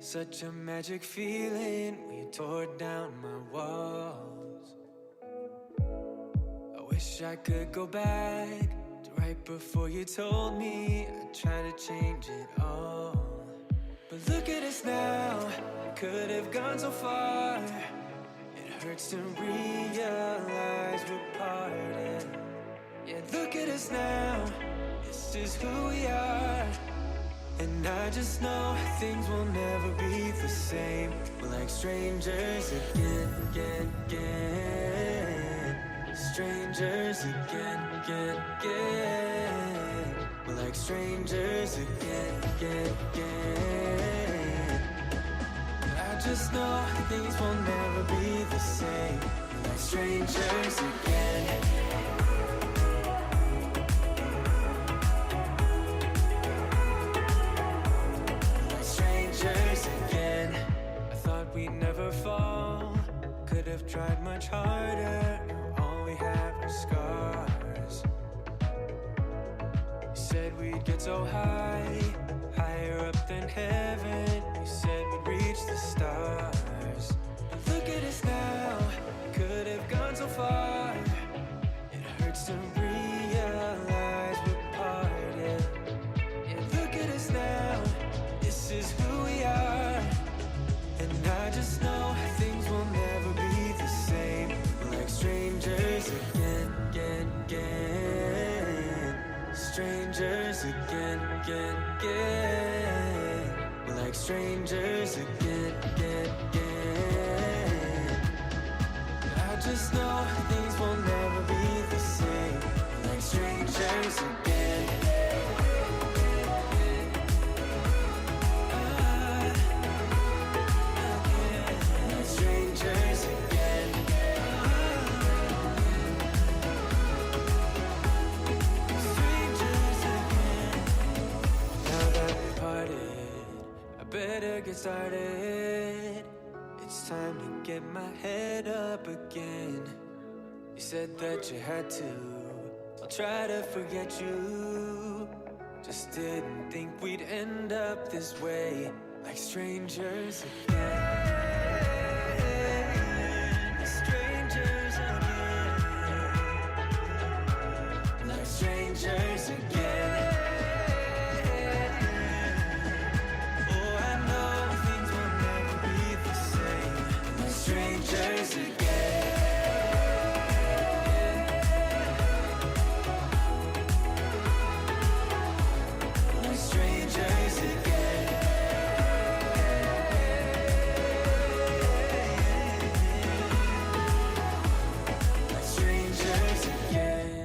Such a magic feeling when you tore down my walls. I wish I could go back to right before you told me I'd try to change it all. But look at us now, could have gone so far. It hurts to realize we're parted. Yeah, look at us now, this is who we are. And I just know things will never be the same. We're like strangers again, again, again. Strangers again, again, again. We're like strangers again, again, again. I just know things will never be the same. We're like strangers again. Again, I thought we'd never fall. Could have tried much harder. Now all we have are scars. You said we'd get so high, higher up than heaven. You said we'd reach the stars. But look at us now, could have gone so far. It hurts to realize we're parted. Yeah, look at us now, this is who we are. And I just know things will never be the same. We're like strangers again, again, again. Strangers again, again, again. We're like strangers again, again, again. I just know things will never be the same. We're like strangers again. Better get started. It's time to get my head up again. You said that you had to. I'll try to forget you. Just didn't think we'd end up this way. Like strangers again. Strangers again. Like strangers again. Strangers again. Like strangers again. Like strangers again.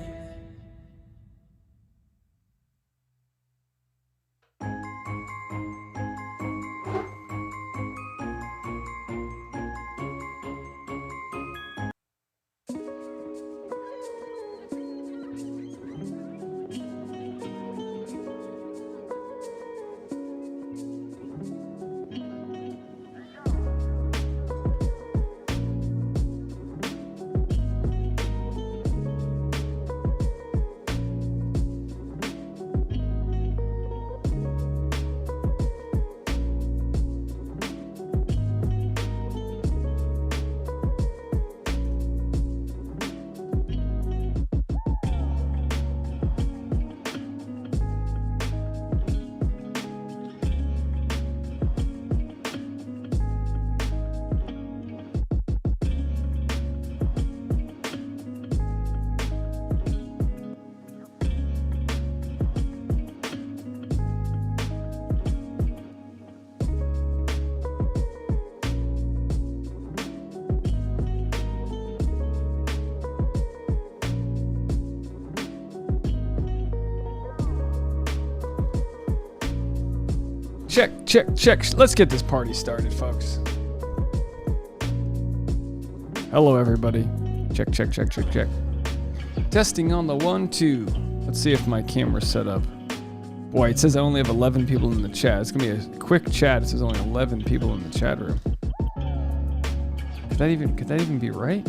Check. Let's get this party started, folks. Hello, everybody. Check. Testing on the 1, 2. Let's see if my camera's set up. Boy, it says I only have 11 people in the chat. It's gonna be a quick chat. It says only 11 people in the chat room. Could that even be right?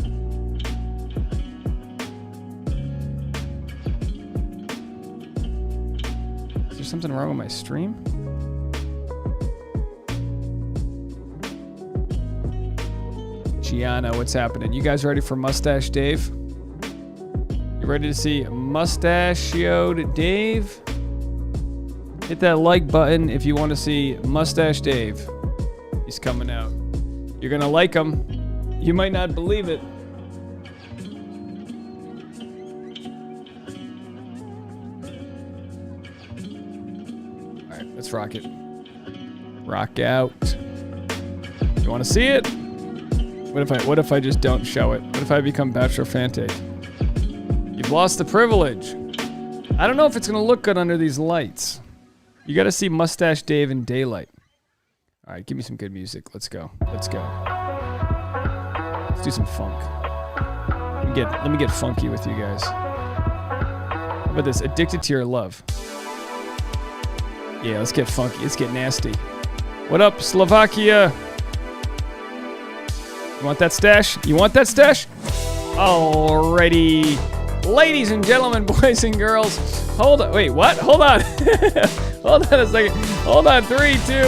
Is there something wrong with my stream? Gianna, what's happening? You guys ready for Mustache Dave? You ready to see Mustachioed Dave? Hit that like button if you want to see Mustache Dave. He's coming out. You're gonna like him. You might not believe it. All right, let's rock it. Rock out. You want to see it? What if I just don't show it? What if I become Bachelor Fante? You've lost the privilege. I don't know if it's gonna look good under these lights. You got to see Mustache Dave in daylight. All right, give me some good music. Let's go. Let's go. Let's do some funk. Let me get funky with you guys. How about this? Addicted to Your Love. Yeah, let's get funky. Let's get nasty. What up, Slovakia? You want that stash? You want that stash? Alrighty. Ladies and gentlemen, boys and girls. Hold on. Wait, what? Hold on. Hold on a second. Hold on. 3, 2,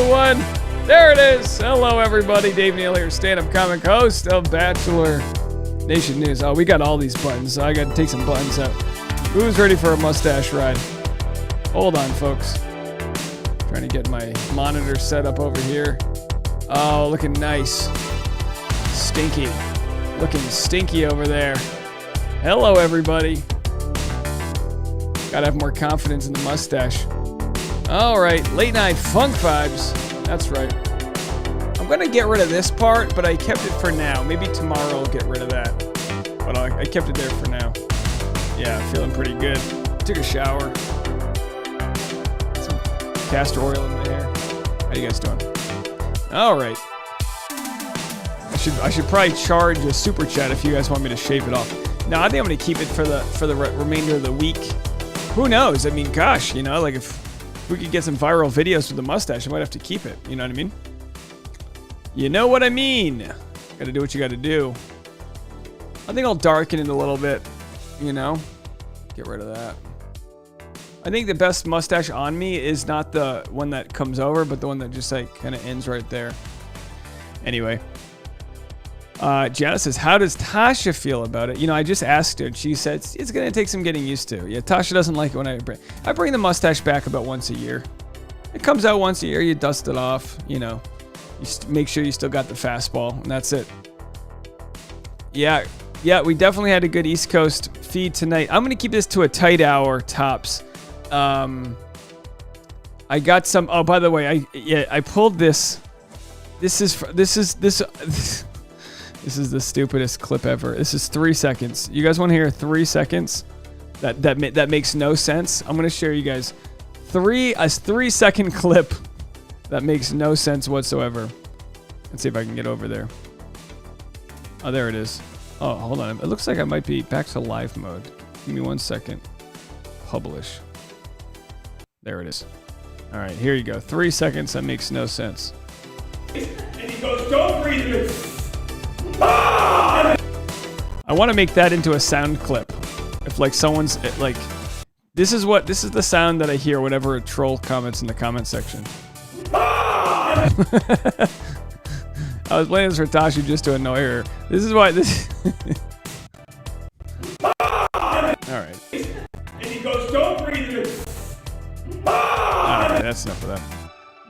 1. There it is. Hello, everybody. Dave Neal here, stand-up comic host of Bachelor Nation News. Oh, we got all these buttons, so I got to take some buttons out. Who's ready for a mustache ride? Hold on, folks. Trying to get my monitor set up over here. Oh, looking nice. Stinky. Looking stinky over there. Hello, everybody. Gotta have more confidence in the mustache. All right, late night funk vibes. That's right. I'm gonna get rid of this part, but I kept it for now. Maybe tomorrow I'll get rid of that. But I kept it there for now. Yeah, feeling pretty good. Took a shower. Some castor oil in my hair. How you guys doing? All right. I should probably charge a super chat if you guys want me to shave it off. No, I think I'm gonna keep it for the remainder of the week. Who knows? I mean, gosh, you know, like if we could get some viral videos with the mustache, I might have to keep it. You know what I mean? You know what I mean? Gotta do what you gotta do. I think I'll darken it a little bit. You know, get rid of that. I think the best mustache on me is not the one that comes over, but the one that just like kind of ends right there. Anyway. Gianna says, how does Tasha feel about it? You know, I just asked her, and she said it's going to take some getting used to. Yeah, Tasha doesn't like it when I bring the mustache back about once a year. It comes out once a year, you dust it off, you know. You make sure you still got the fastball, and that's it. Yeah, we definitely had a good East Coast feed tonight. I'm going to keep this to a tight hour, tops. I got some, oh, by the way, I pulled this. This is the stupidest clip ever. This is 3 seconds. You guys want to hear 3 seconds? That makes no sense. I'm gonna share you guys a 3-second clip that makes no sense whatsoever. Let's see if I can get over there. Oh, there it is. Oh, hold on. It looks like I might be back to live mode. Give me 1 second. Publish. There it is. All right, here you go. 3 seconds. That makes no sense. And he goes, "Don't breathe it." I want to make that into a sound clip. If like someone's like, this is the sound that I hear whenever a troll comments in the comment section. I was playing this for Tasha just to annoy her. This is why this. All right. And he goes, "Don't breathe it." All right, that's enough of that.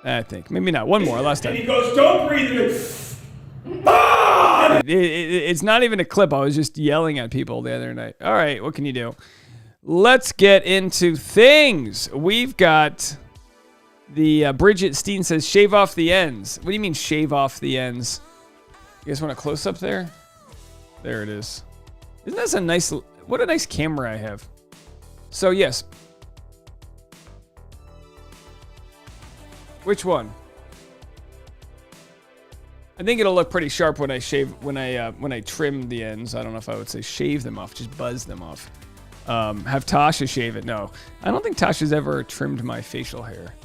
I think maybe not. One more. Last time. And he goes, "Don't breathe it." It's not even a clip. I was just yelling at people the other night. All right, what can you do? Let's get into things. We've got the Bridget Steen says, shave off the ends. What do you mean shave off the ends? You guys want a close-up there? There it is. Isn't this a nice... What a nice camera I have. So, yes. Which one? I think it'll look pretty sharp when I trim the ends. I don't know if I would say shave them off, just buzz them off. Have Tasha shave it. No, I don't think Tasha's ever trimmed my facial hair.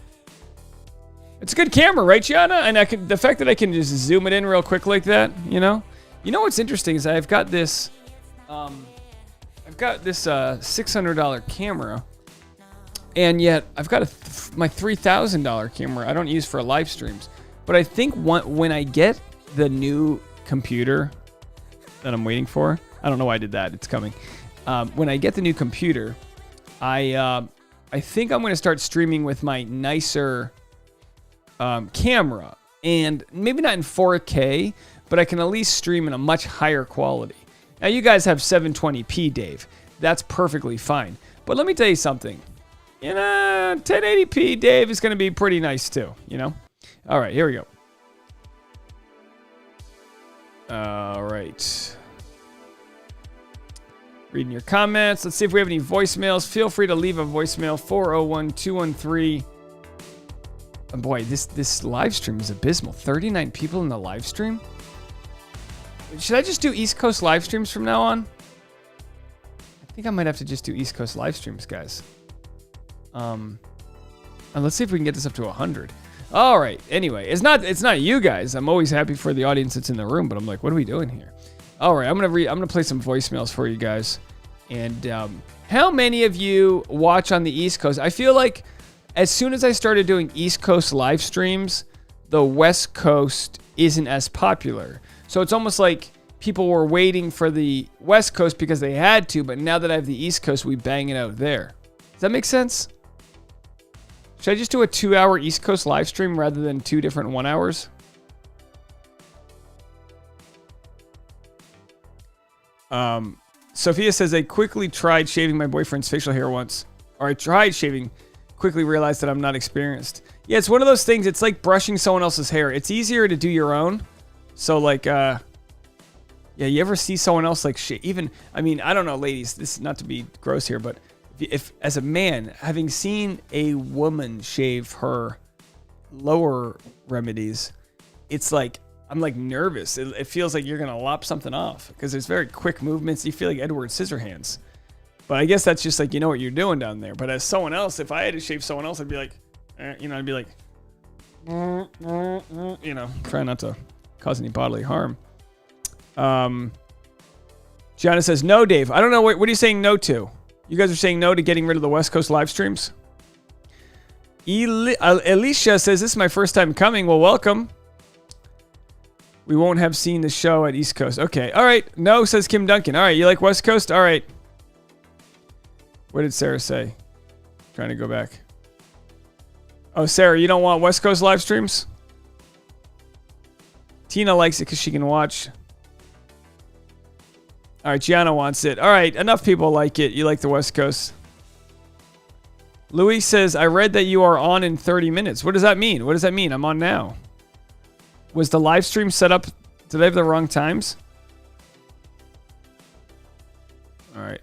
It's a good camera, right, Gianna? And the fact that I can just zoom it in real quick like that, you know? You know what's interesting is I've got this $600 camera, and yet I've got my $3,000 camera I don't use for live streams. But I think when I get the new computer, that I'm waiting for. I don't know why I did that. It's coming. When I get the new computer, I think I'm going to start streaming with my nicer camera. And maybe not in 4K, but I can at least stream in a much higher quality. Now, you guys have 720p, Dave. That's perfectly fine. But let me tell you something. 1080p, Dave, is going to be pretty nice too, you know? All right, here we go. All right. Reading your comments. Let's see if we have any voicemails. Feel free to leave a voicemail. 401-213. Oh boy, this live stream is abysmal. 39 people in the live stream? Should I just do East Coast live streams from now on? I think I might have to just do East Coast live streams, guys. And let's see if we can get this up to 100. All right. Anyway, it's not you guys. I'm always happy for the audience that's in the room, but I'm like, what are we doing here? All right, I'm gonna play some voicemails for you guys. And how many of you watch on the East Coast? I feel like as soon as I started doing East Coast live streams, the West Coast isn't as popular. So it's almost like people were waiting for the West Coast because they had to, but now that I have the East Coast, we bang it out there. Does that make sense? Should I just do a 2-hour East Coast live stream rather than 2 different 1 hours? Sophia says, I quickly tried shaving my boyfriend's facial hair once. Or I tried shaving, quickly realized that I'm not experienced. Yeah, it's one of those things. It's like brushing someone else's hair. It's easier to do your own. So like, yeah, you ever see someone else like even, I mean, I don't know, ladies, this is not to be gross here, but if as a man, having seen a woman shave her lower remedies, it's like, I'm like nervous. It feels like you're going to lop something off because there's very quick movements. You feel like Edward Scissorhands. But I guess that's just like, you know what you're doing down there. But as someone else, if I had to shave someone else, I'd be like, I'd be like, try not to cause any bodily harm. Gianna says, no, Dave. I don't know. What are you saying no to? You guys are saying no to getting rid of the West Coast live streams? Alicia says, this is my first time coming. Well, welcome. We won't have seen the show at East Coast. Okay. All right. No, says Kim Duncan. All right. You like West Coast? All right. What did Sarah say? Trying to go back. Oh, Sarah, you don't want West Coast live streams? Tina likes it because she can watch. All right. Gianna wants it. All right. Enough people like it. You like the West Coast. Louis says, I read that you are on in 30 minutes. What does that mean? What does that mean? I'm on now. Was the live stream set up? Did they have the wrong times? All right.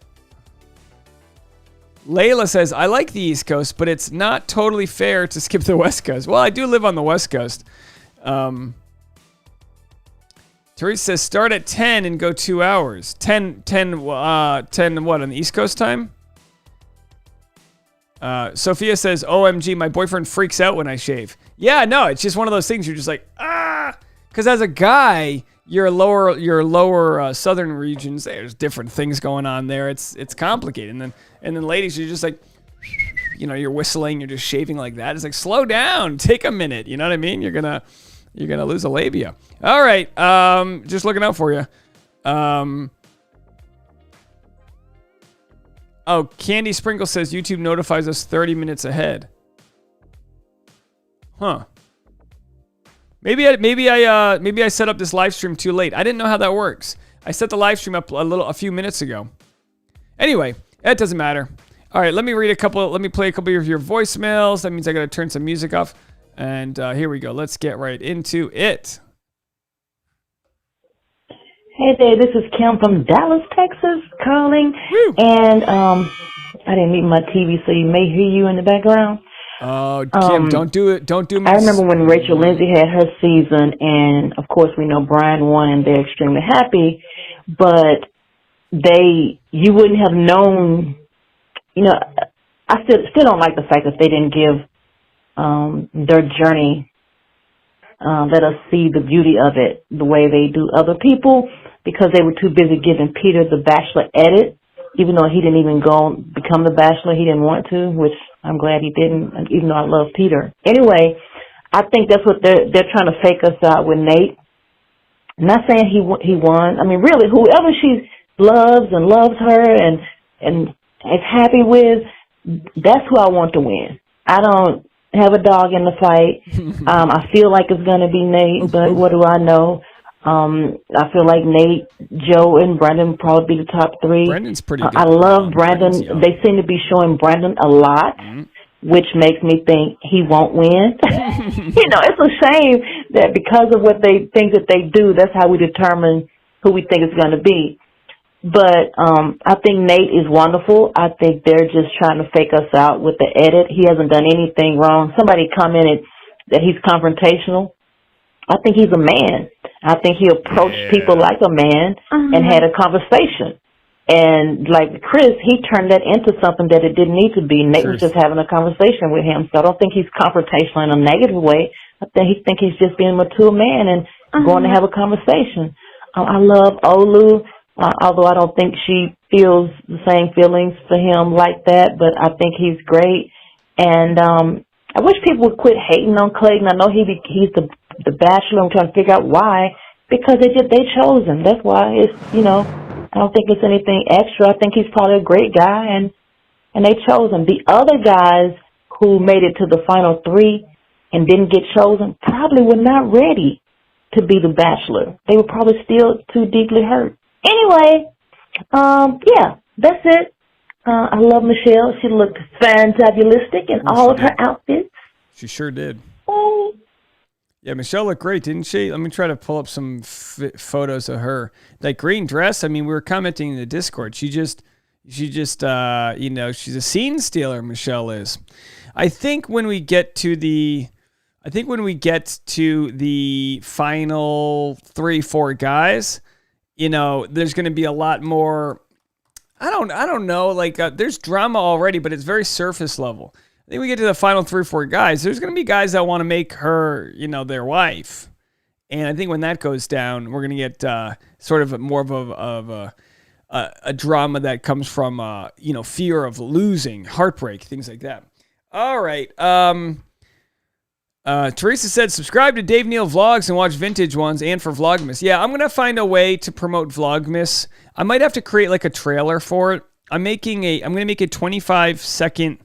Layla says, I like the East Coast, but it's not totally fair to skip the West Coast. Well, I do live on the West Coast. Teresa says, start at 10 and go 2 hours. 10 what, on the East Coast time? Sophia says, OMG, my boyfriend freaks out when I shave. Yeah, no, it's just one of those things you're just like, because as a guy, your lower southern regions, there's different things going on there. It's complicated. And then ladies, you're just like, you're whistling, you're just shaving like that. It's like, slow down, take a minute. You know what I mean? You're gonna lose a labia. All right, just looking out for you. Oh, Candy Sprinkle says YouTube notifies us 30 minutes ahead. Huh. Maybe I set up this live stream too late. I didn't know how that works. I set the live stream up a few minutes ago. Anyway, it doesn't matter. All right, let me play a couple of your voicemails. That means I got to turn some music off. And here we go. Let's get right into it. Hey there, this is Kim from Dallas, Texas, calling. Woo. And I didn't mute my TV, so you may hear you in the background. Oh, Kim, don't do it. Don't do. I remember when Rachel Lindsay had her season, and of course we know Brian won, and they're extremely happy. But you wouldn't have known. I still don't like the fact that they didn't give their journey. Let us see the beauty of it the way they do other people, because they were too busy giving Peter the Bachelor edit, even though he didn't even go become the Bachelor. He didn't want to, which I'm glad he didn't, even though I love Peter. Anyway, I think that's what they're trying to fake us out with Nate. I'm not saying he won. I mean, really, whoever she loves her and is happy with, that's who I want to win. I don't have a dog in the fight. I feel like it's going to be Nate, but what do I know? I feel like Nate, Joe, and Brandon will probably be the top three. Brandon's pretty good. I love Brandon. They seem to be showing Brandon a lot, which makes me think he won't win. It's a shame that because of what they think that they do, that's how we determine who we think it's going to be. But I think Nate is wonderful. I think they're just trying to fake us out with the edit. He hasn't done anything wrong. Somebody commented that he's confrontational. I think he's a man. I think he approached people like a man and had a conversation. And like Chris, he turned that into something that it didn't need to be. Nate was just having a conversation with him. So I don't think he's confrontational in a negative way. I think he's just being a mature man and going to have a conversation. I love Olu. Although I don't think she feels the same feelings for him like that, but I think he's great. And I wish people would quit hating on Clayton. I know he's the Bachelor. I'm trying to figure out why. Because they chose him. That's why I don't think it's anything extra. I think he's probably a great guy, and they chose him. The other guys who made it to the final three and didn't get chosen probably were not ready to be the Bachelor. They were probably still too deeply hurt. Anyway, that's it. I love Michelle. She looked fantabulistic in all of her outfits. She sure did. Oh. Yeah, Michelle looked great, didn't she? Let me try to pull up some photos of her. That green dress, I mean, we were commenting in the Discord. She just, she's a scene stealer, Michelle is. I think when we get to the final 3-4 guys, there's going to be a lot more. I don't know. Like there's drama already, but it's very surface level. I think we get to the final 3-4 guys. There's going to be guys that want to make her, their wife, and I think when that goes down, we're going to get sort of more of a drama that comes from fear of losing, heartbreak, things like that. All right. Teresa said, subscribe to Dave Neal Vlogs and watch vintage ones and for Vlogmas. Yeah, I'm going to find a way to promote Vlogmas. I might have to create like a trailer for it. I'm going to make a 25-second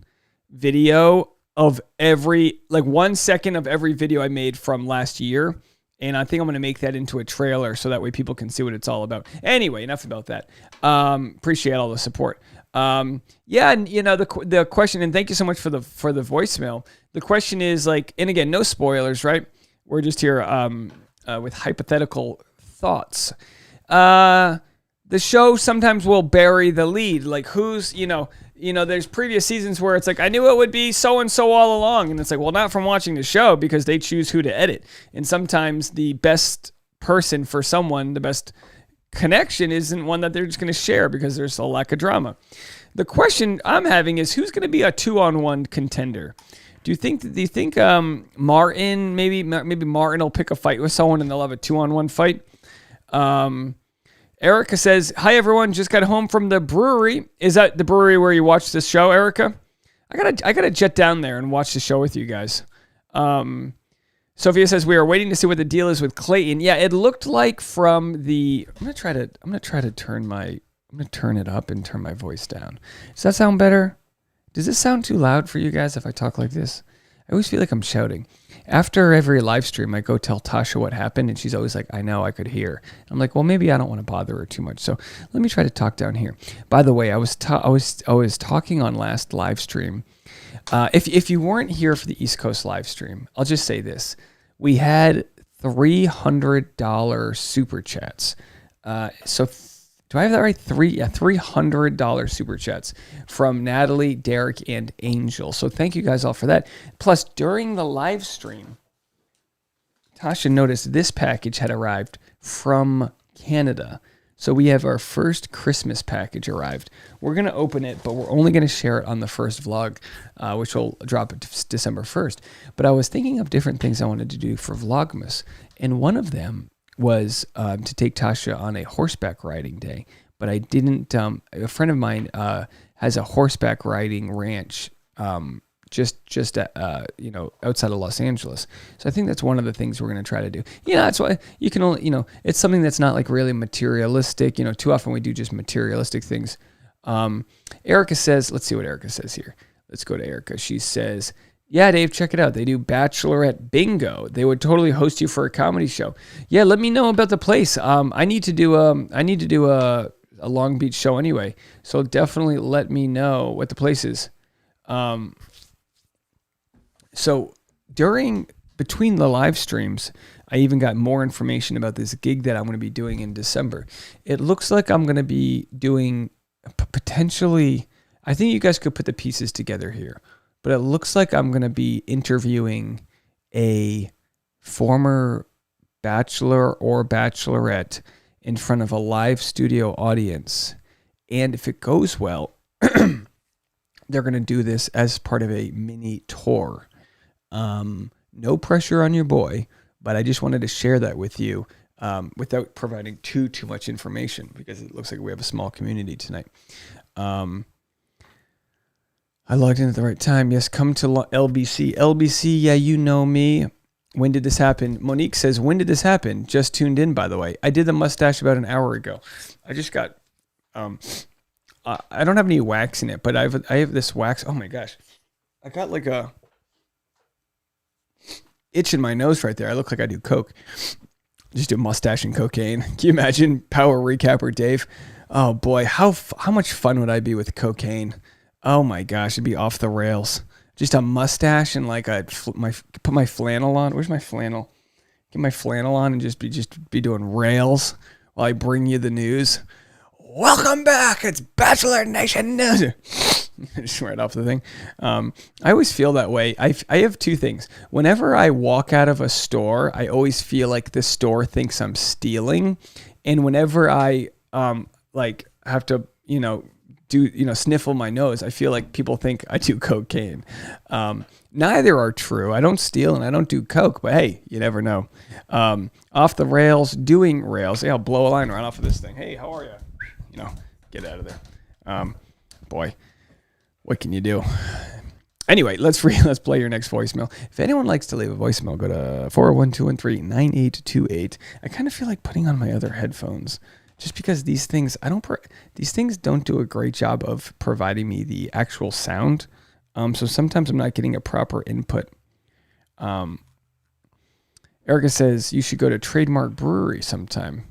video of 1 second of every video I made from last year. And I think I'm going to make that into a trailer so that way people can see what it's all about. Anyway, enough about that. Appreciate all the support. And the question, and thank you so much for the voicemail. The question is and again, no spoilers, right? We're just here with hypothetical thoughts. The show sometimes will bury the lead. Like who's, there's previous seasons where it's like, I knew it would be so-and-so all along. And it's like, well, not from watching the show because they choose who to edit. And sometimes the best person for someone, the best connection isn't one that they're just going to share because there's a lack of drama. The question I'm having is who's going to be a 2-on-1 contender? Do you think Martin, maybe Martin will pick a fight with someone and they'll have a 2-on-1 fight? Erica says, hi everyone, just got home from the brewery. Is that the brewery where you watch this show, Erica? I gotta jet down there and watch the show with you guys. Sophia says we are waiting to see what the deal is with Clayton. Yeah, it looked like from the. I'm gonna try to turn it up and turn my voice down. Does that sound better? Does this sound too loud for you guys if I talk like this? I always feel like I'm shouting. After every live stream, I go tell Tasha what happened, and she's always like, I know, I could hear. I'm like, well, maybe I don't want to bother her too much, so let me try to talk down here. By the way, I was talking on last live stream. If you weren't here for the East Coast live stream, I'll just say this. We had $300 super chats. So do I have that right? $300 super chats from Natalie, Derek, and Angel. So thank you guys all for that. Plus, during the live stream, Tasha noticed this package had arrived from Canada. So we have our first Christmas package arrived. We're going to open it, but we're only going to share it on the first vlog, which will drop December 1st. But I was thinking of different things I wanted to do for Vlogmas. And one of them was to take Tasha on a horseback riding day. But I didn't, a friend of mine has a horseback riding ranch, outside of Los Angeles. So I think that's one of the things we're going to try to do. That's why you can only, it's something that's not like really materialistic. Too often we do just materialistic things. Erica says, let's see what Erica says here. Let's go to Erica. She says, yeah, Dave, check it out. They do Bachelorette bingo. They would totally host you for a comedy show. Yeah, let me know about the place. I need to do a Long Beach show anyway. So definitely let me know what the place is. So between the live streams, I even got more information about this gig that I'm going to be doing in December. It looks like I'm going to be doing potentially, I think you guys could put the pieces together here, but it looks like I'm going to be interviewing a former bachelor or bachelorette in front of a live studio audience. And if it goes well, they're going to do this as part of a mini tour. No pressure on your boy, but I just wanted to share that with you without providing too much information, because it looks like we have a small community tonight. I logged in at the right time. Yes, come to LBC. LBC, yeah, you know me. When did this happen? Monique says, when did this happen? Just tuned in, by the way. I did the mustache about an hour ago. I just got, I don't have any wax in it, but I have this wax. Oh my gosh. I got like a itch in my nose right there. I look like I do coke. Just do mustache and cocaine. Can you imagine Power Recapper Dave? Oh boy, how much fun would I be with cocaine? Oh my gosh, it'd be off the rails. Just a mustache and like put my flannel on. Where's my flannel? Get my flannel on and just be doing rails while I bring you the news. Welcome back. It's Bachelor Nation News. Just right off the thing. I always feel that way. I have two things. Whenever I walk out of a store, I always feel like the store thinks I'm stealing. And whenever I have to, sniffle my nose, I feel like people think I do cocaine. Neither are true. I don't steal and I don't do coke, but hey, you never know. Off the rails, doing rails. Hey, I'll blow a line right off of this thing. Hey, how are you? Get out of there. Boy, what can you do? Anyway, let's play your next voicemail. If anyone likes to leave a voicemail, go to 401-213-9828. I kind of feel like putting on my other headphones, just because these things don't do a great job of providing me the actual sound. So sometimes I'm not getting a proper input. Erica says you should go to Trademark Brewery sometime.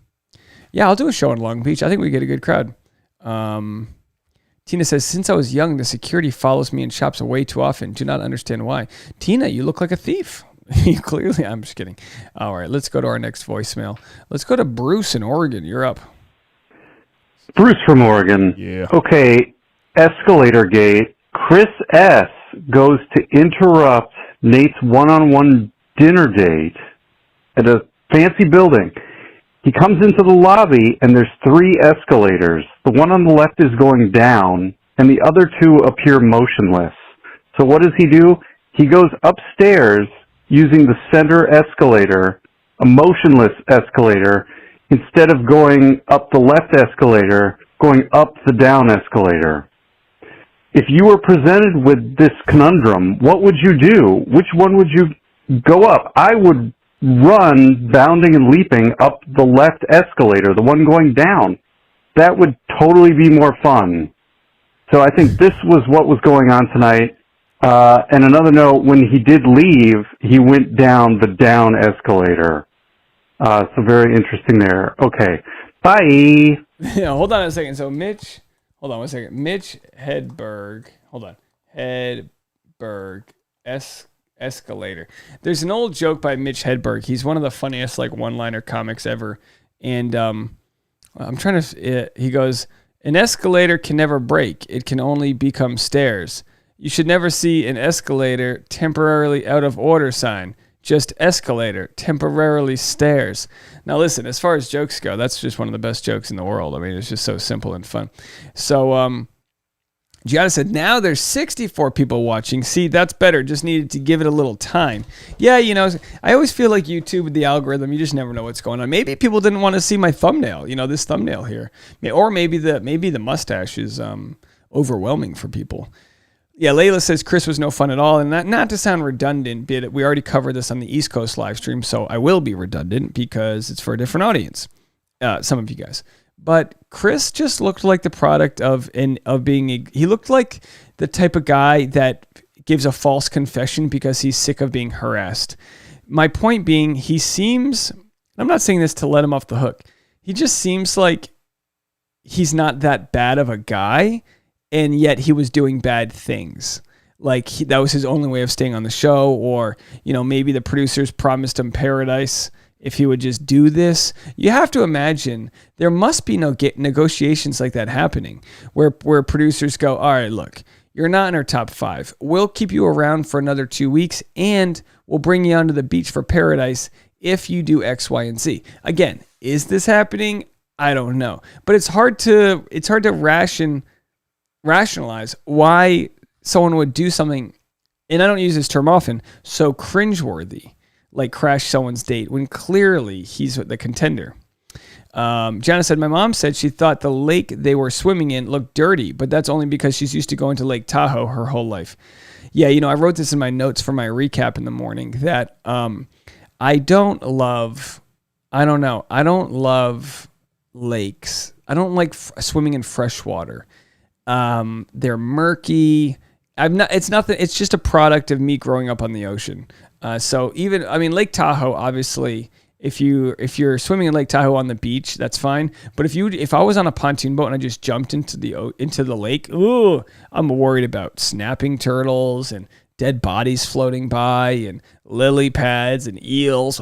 Yeah, I'll do a show in Long Beach. I think we get a good crowd. Tina says, since I was young, the security follows me and shops way too often. Do not understand why. Tina, you look like a thief. Clearly, I'm just kidding. All right, let's go to our next voicemail. Let's go to Bruce in Oregon. You're up. Bruce from Oregon. Yeah. Okay, Escalator Gate. Chris S. goes to interrupt Nate's one-on-one dinner date at a fancy building. He comes into the lobby, and there's 3 escalators. The one on the left is going down, and the other 2 appear motionless. So what does he do? He goes upstairs using the center escalator, a motionless escalator, instead of going up the left escalator, going up the down escalator. If you were presented with this conundrum, what would you do? Which one would you go up? I would run, bounding and leaping up the left escalator, the one going down. That would totally be more fun. So I think this was what was going on tonight. And another note, when he did leave, he went down the down escalator. So very interesting there. Okay. Bye. Yeah, hold on a second. So Mitch Hedberg. Hold on. Hedberg. Escalator. There's an old joke by Mitch Hedberg. He's one of the funniest one-liner comics ever. And he goes, an escalator can never break. It can only become stairs. You should never see an escalator temporarily out of order sign. Just escalator, temporarily stairs. Now listen, as far as jokes go, that's just one of the best jokes in the world. I mean, it's just so simple and fun. So, Gianna said, now there's 64 people watching. See, that's better. Just needed to give it a little time. Yeah, I always feel like YouTube with the algorithm, you just never know what's going on. Maybe people didn't want to see my thumbnail, this thumbnail here. Or maybe the mustache is overwhelming for people. Yeah, Layla says Chris was no fun at all, and not to sound redundant, but we already covered this on the East Coast live stream, so I will be redundant because it's for a different audience, some of you guys. But Chris just looked like the product he looked like the type of guy that gives a false confession because he's sick of being harassed. My point being, he seems, I'm not saying this to let him off the hook, he just seems like he's not that bad of a guy, and yet he was doing bad things. Like that was his only way of staying on the show, or, maybe the producers promised him paradise if he would just do this. You have to imagine there must be no negotiations like that happening where producers go, all right, look, you're not in our top 5. We'll keep you around for another 2 weeks and we'll bring you onto the beach for paradise if you do X, Y, and Z. Again, is this happening? I don't know. But it's hard to rationalize why someone would do something, and I don't use this term often, so cringeworthy, like crash someone's date when clearly he's the contender. Jana said, my mom said she thought the lake they were swimming in looked dirty, but that's only because she's used to going to Lake Tahoe her whole life. Yeah, I wrote this in my notes for my recap in the morning that I don't love lakes. I don't like swimming in fresh water. They're murky. It's nothing. It's just a product of me growing up on the ocean. So Lake Tahoe, obviously, if you're swimming in Lake Tahoe on the beach, that's fine. But if I was on a pontoon boat and I just jumped into the lake, ooh, I'm worried about snapping turtles and dead bodies floating by and lily pads and eels.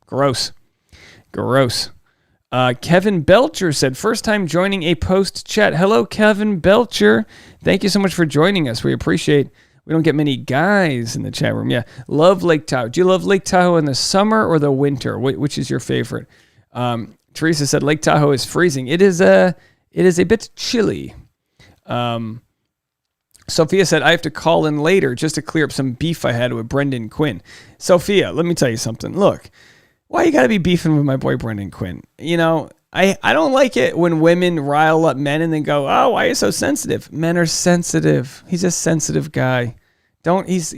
Gross. Kevin Belcher said, first time joining a post chat. Hello, Kevin Belcher. Thank you so much for joining us. We appreciate. We don't get many guys in the chat room. Yeah. Love Lake Tahoe. Do you love Lake Tahoe in the summer or the winter? Which is your favorite? Teresa said Lake Tahoe is freezing. It is a bit chilly. Sophia said, I have to call in later just to clear up some beef I had with Brendan Quinn. Sophia, let me tell you something. Look, why you got to be beefing with my boy Brendan Quinn? I don't like it when women rile up men and then go, oh, why are you so sensitive? Men are sensitive. He's a sensitive guy. Just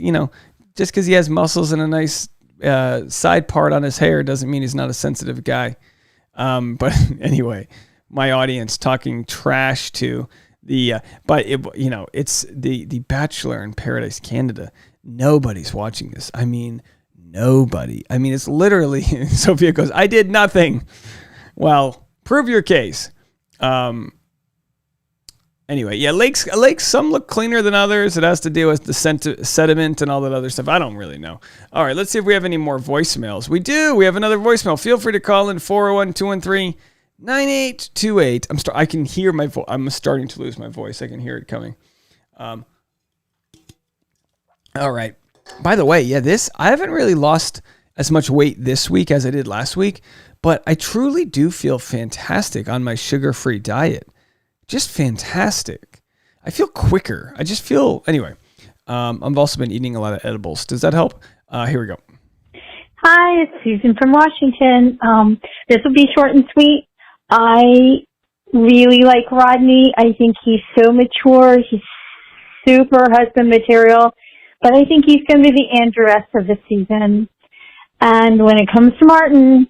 because he has muscles and a nice side part on his hair doesn't mean he's not a sensitive guy. But anyway, my audience talking trash to it's the Bachelor in Paradise Canada. Nobody's watching this. I mean, nobody. I mean, it's literally, Sophia goes, I did nothing. Well, prove your case. Anyway, yeah, lakes, some look cleaner than others. It has to deal with the sediment and all that other stuff. I don't really know. All right, let's see if we have any more voicemails. We do. We have another voicemail. Feel free to call in 401-213-9828. I can hear my voice. I'm starting to lose my voice. I can hear it coming. All right. By the way, yeah, I haven't really lost as much weight this week as I did last week, but I truly do feel fantastic on my sugar-free diet. Just fantastic. I feel quicker. I just feel, anyway, I've also been eating a lot of edibles. Does that help? Here we go. Hi, it's Susan from Washington. This will be short and sweet. I really like Rodney. I think he's so mature. He's super husband material. But I think he's going to be the Andrew of the season. And when it comes to Martin,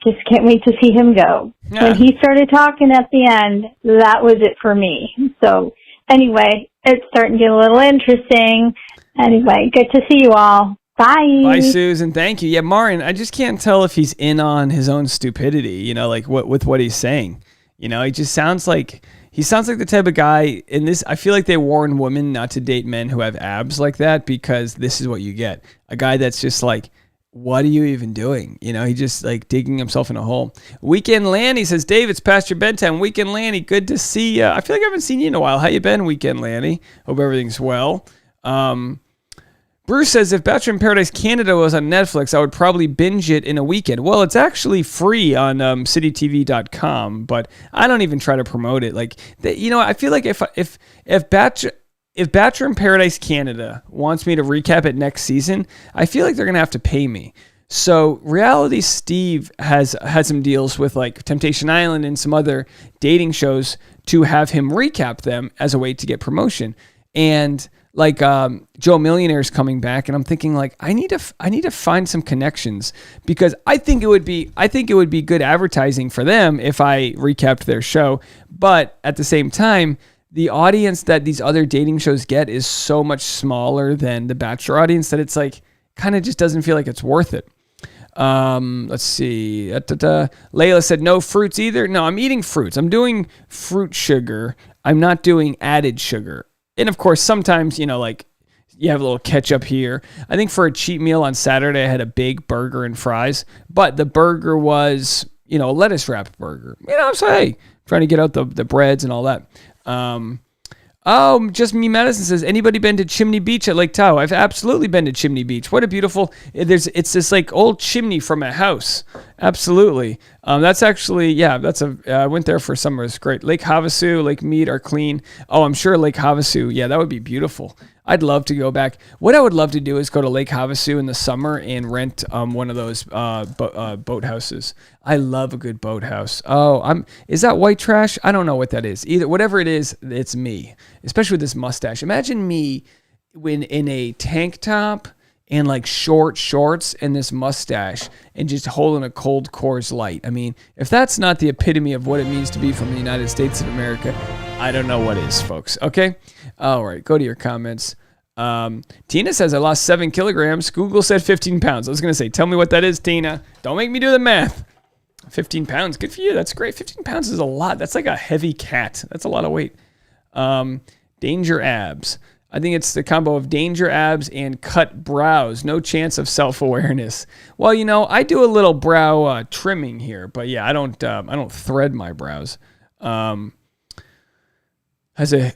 just can't wait to see him go. Yeah. When he started talking at the end, that was it for me. So anyway, it's starting to get a little interesting. Anyway, good to see you all. Bye. Bye, Susan. Thank you. Yeah, Martin, I just can't tell if he's in on his own stupidity, like with what he's saying. He just sounds like the type of guy in this. I feel like they warn women not to date men who have abs like that because this is what you get. A guy that's just like, what are you even doing? He just like digging himself in a hole. Weekend Lanny says, Dave, it's past your bedtime. Weekend Lanny, good to see you. I feel like I haven't seen you in a while. How you been, Weekend Lanny? Hope everything's well. Bruce says, if Bachelor in Paradise Canada was on Netflix, I would probably binge it in a weekend. Well, it's actually free on citytv.com, but I don't even try to promote it. Like, I feel like if Bachelor in Paradise Canada wants me to recap it next season, I feel like they're going to have to pay me. So Reality Steve has had some deals with like Temptation Island and some other dating shows to have him recap them as a way to get promotion. And like Joe Millionaire is coming back, and I'm thinking like I need to find some connections, because I think it would be good advertising for them if I recapped their show. But at the same time, the audience that these other dating shows get is so much smaller than the Bachelor audience that it's like kind of just doesn't feel like it's worth it. Let's see. Layla said no fruits either. No, I'm eating fruits. I'm doing fruit sugar. I'm not doing added sugar. And of course, sometimes, like you have a little ketchup here. I think for a cheat meal on Saturday, I had a big burger and fries, but the burger was, a lettuce wrapped burger. So hey, trying to get out the breads and all that. Just Me Madison says, anybody been to Chimney Beach at Lake Tahoe? I've absolutely been to Chimney Beach. What a beautiful, it's this like old chimney from a house. Absolutely. That's actually, I went there for summer. It's great. Lake Havasu, Lake Mead are clean. Oh, I'm sure Lake Havasu. Yeah, that would be beautiful. I'd love to go back. What I would love to do is go to Lake Havasu in the summer and rent one of those boat houses. I love a good boathouse. Is that white trash? I don't know what that is. Either whatever it is, it's me. Especially with this mustache. Imagine me when in a tank top and like short shorts and this mustache and just holding a cold Coors Light. I mean, if that's not the epitome of what it means to be from the United States of America, I don't know what is, folks. Okay? All right, go to your comments. Tina says, I lost 7 kilograms. Google said 15 pounds. I was going to say, tell me what that is, Tina. Don't make me do the math. 15 pounds. Good for you. That's great. 15 pounds is a lot. That's like a heavy cat. That's a lot of weight. Danger abs. I think it's the combo of danger abs and cut brows. No chance of self-awareness. Well, I do a little brow trimming here, but yeah, I don't thread my brows.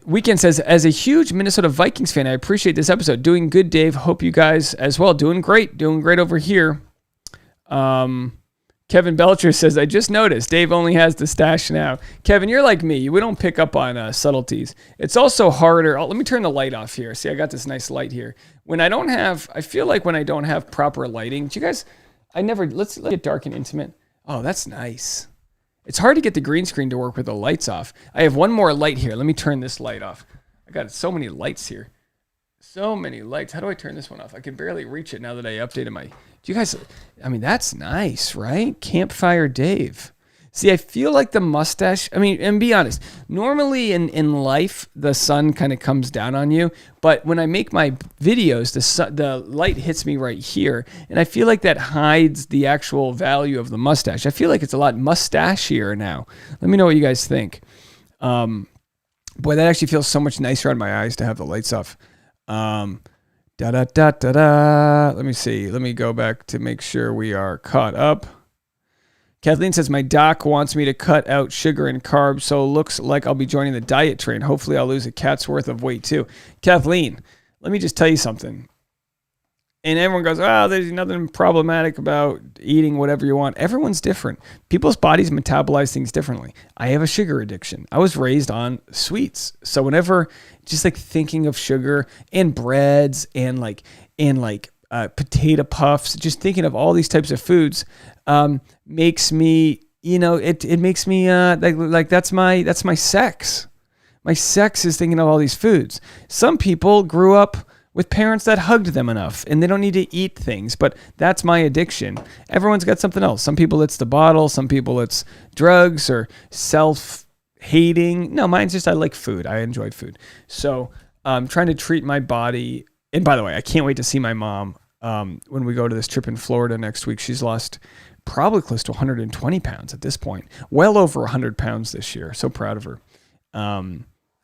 Weekend says, as a huge Minnesota Vikings fan, I appreciate this episode. Doing good, Dave. Hope you guys as well. Doing great over here. Kevin Belcher says, I just noticed Dave only has the stash now. Kevin, you're like me. We don't pick up on subtleties. It's also harder. Let me turn the light off here. See, I got this nice light here. I feel like when I don't have proper lighting, do you guys, let's get dark and intimate. Oh, that's nice. It's hard to get the green screen to work with the lights off. I have one more light here. Let me turn this light off. I got so many lights here. So many lights. How do I turn this one off? I can barely reach it now that I updated my... Do you guys... that's nice, right? Campfire Dave. See, I feel like the mustache... and be honest. Normally in life, the sun kind of comes down on you. But when I make my videos, the light hits me right here. And I feel like that hides the actual value of the mustache. I feel like it's a lot mustachier now. Let me know what you guys think. Boy, that actually feels so much nicer on my eyes to have the lights off. Let me see. Let me go back to make sure we are caught up. Kathleen says, my doc wants me to cut out sugar and carbs, so it looks like I'll be joining the diet train. Hopefully I'll lose a cat's worth of weight too. Kathleen, let me just tell you something. And everyone goes, there's nothing problematic about eating whatever you want. Everyone's different. People's bodies metabolize things differently. I have a sugar addiction. I was raised on sweets. So whenever just like thinking of sugar and breads and potato puffs, just thinking of all these types of foods, makes me, it makes me, like that's my sex. My sex is thinking of all these foods. Some people grew up with parents that hugged them enough and they don't need to eat things, but that's my addiction. Everyone's got something else. Some people it's the bottle, some people it's drugs or self-hating. No, mine's just I like food. I enjoy food. So I'm trying to treat my body. And by the way, I can't wait to see my mom when we go to this trip in Florida next week. She's lost probably close to 120 pounds at this point. Well over 100 pounds this year. So proud of her.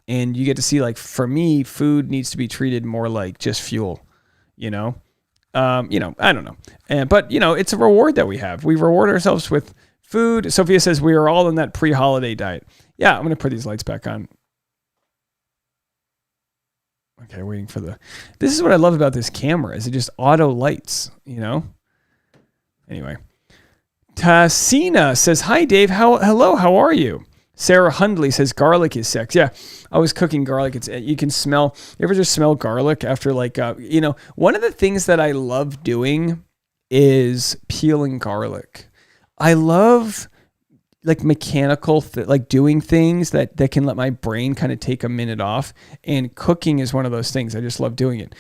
And you get to see, like, for me, food needs to be treated more like just fuel, I don't know. But, it's a reward that we have. We reward ourselves with food. Sophia says we are all in that pre-holiday diet. Yeah, I'm going to put these lights back on. Okay, waiting for this is what I love about this camera, is it just auto lights, Anyway. Tassina says, hi, Dave. Hello, how are you? Sarah Hundley says garlic is sex. Yeah, I was cooking garlic. You can smell. You ever just smell garlic after one of the things that I love doing is peeling garlic. I love like mechanical, like doing things that can let my brain kind of take a minute off. And cooking is one of those things. I just love doing it.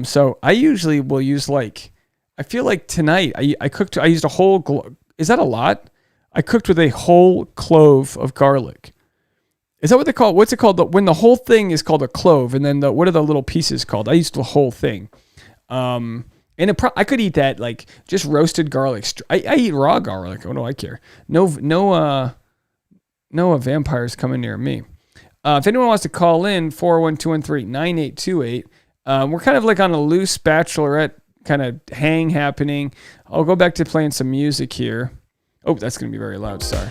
So I usually will use like, I feel like tonight I cooked, I used a whole, is that a lot? I cooked with a whole clove of garlic. Is that what they call it? What's it called? When the whole thing is called a clove, and then what are the little pieces called? I used the whole thing. And I could eat that like just roasted garlic. I eat raw garlic. What do I care? No vampires coming near me. If anyone wants to call in, 41213-9828. We're kind of like on a loose Bachelorette kind of hang happening. I'll go back to playing some music here. Oh, that's going to be very loud. Sorry.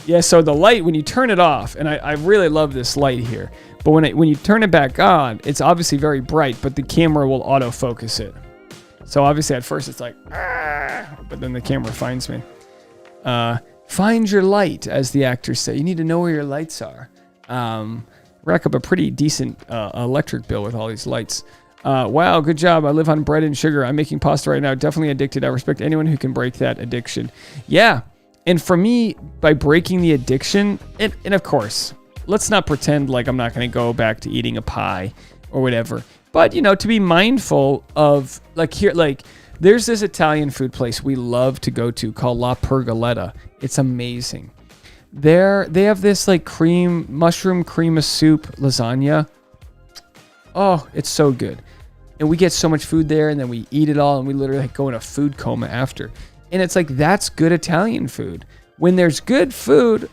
Yeah, so the light, when you turn it off, and I really love this light here, but when you turn it back on, it's obviously very bright, but the camera will autofocus it. So obviously at first it's like, but then the camera finds me. Find your light, as the actors say. You need to know where your lights are. Rack up a pretty decent electric bill with all these lights. Wow, good job. I live on bread and sugar. I'm making pasta right now. Definitely addicted. I respect anyone who can break that addiction. Yeah. And for me, by breaking the addiction, and of course, let's not pretend like I'm not going to go back to eating a pie or whatever. But, you know, to be mindful of, like here, like there's this Italian food place we love to go to called La Pergoletta. It's amazing. They have this like mushroom cream of soup lasagna. Oh, it's so good. And we get so much food there, and then we eat it all, and we literally go in a food coma after. And it's like, that's good Italian food. When there's good food,